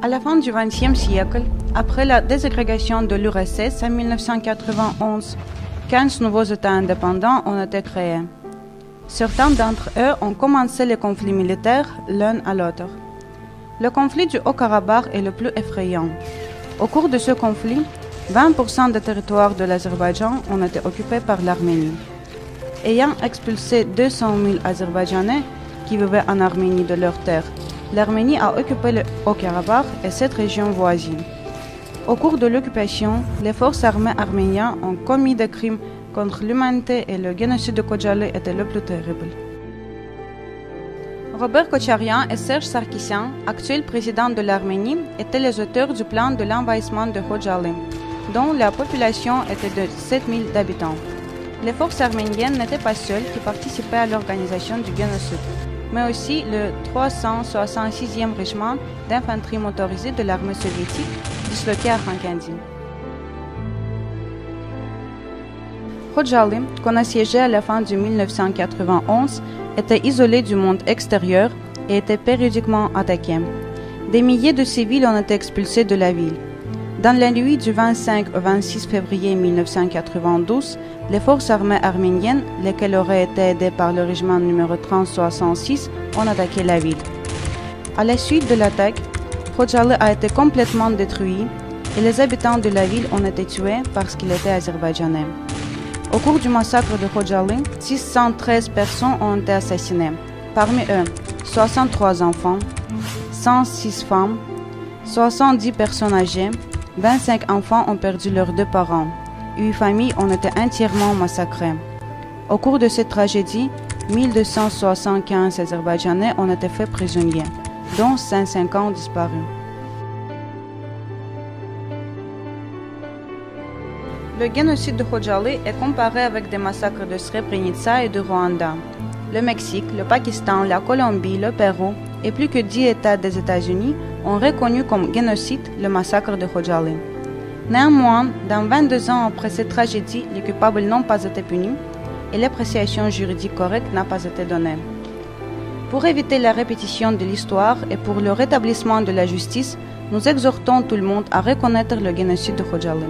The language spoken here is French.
À la fin du XXe siècle, après la désagrégation de l'URSS en 1991, 15 nouveaux États indépendants ont été créés. Certains d'entre eux ont commencé les conflits militaires l'un à l'autre. Le conflit du Haut-Karabakh est le plus effrayant. Au cours de ce conflit, 20% des territoires de l'Azerbaïdjan ont été occupés par l'Arménie. Ayant expulsé 200 000 Azerbaïdjanais qui vivaient en Arménie de leurs terres, l'Arménie a occupé le Haut-Karabakh et cette région voisine. Au cours de l'occupation, les forces armées arméniennes ont commis des crimes contre l'humanité et le génocide de Khojaly était le plus terrible. Robert Kocharian et Serge Sarkissian, actuels présidents de l'Arménie, étaient les auteurs du plan de l'envahissement de Khojaly, dont la population était de 7 000 habitants. Les forces arméniennes n'étaient pas seules qui participaient à l'organisation du génocide, mais aussi le 366e régiment d'infanterie motorisée de l'armée soviétique, disloqué à Khankindi. Khojaly, qu'on assiégeait à la fin de 1991, était isolé du monde extérieur et était périodiquement attaqué. Des milliers de civils ont été expulsés de la ville. Dans la nuit du 25 au 26 février 1992, les forces armées arméniennes, lesquelles auraient été aidées par le régiment numéro 366, ont attaqué la ville. À la suite de l'attaque, Khojaly a été complètement détruit et les habitants de la ville ont été tués parce qu'ils étaient azerbaïdjanais. Au cours du massacre de Khojaly, 613 personnes ont été assassinées. Parmi eux, 63 enfants, 106 femmes, 70 personnes âgées, 25 enfants ont perdu leurs deux parents. 8 familles ont été entièrement massacrées. Au cours de cette tragédie, 1275 Azerbaïdjanais ont été faits prisonniers, dont 150 disparus. Le génocide de Khojaly est comparé avec des massacres de Srebrenica et de Rwanda. Le Mexique, le Pakistan, la Colombie, le Pérou et plus que 10 États des États-Unis ont reconnu comme génocide le massacre de Khojaly. Néanmoins, dans 22 ans après cette tragédie, les coupables n'ont pas été punis et l'appréciation juridique correcte n'a pas été donnée. Pour éviter la répétition de l'histoire et pour le rétablissement de la justice, nous exhortons tout le monde à reconnaître le génocide de Khojaly.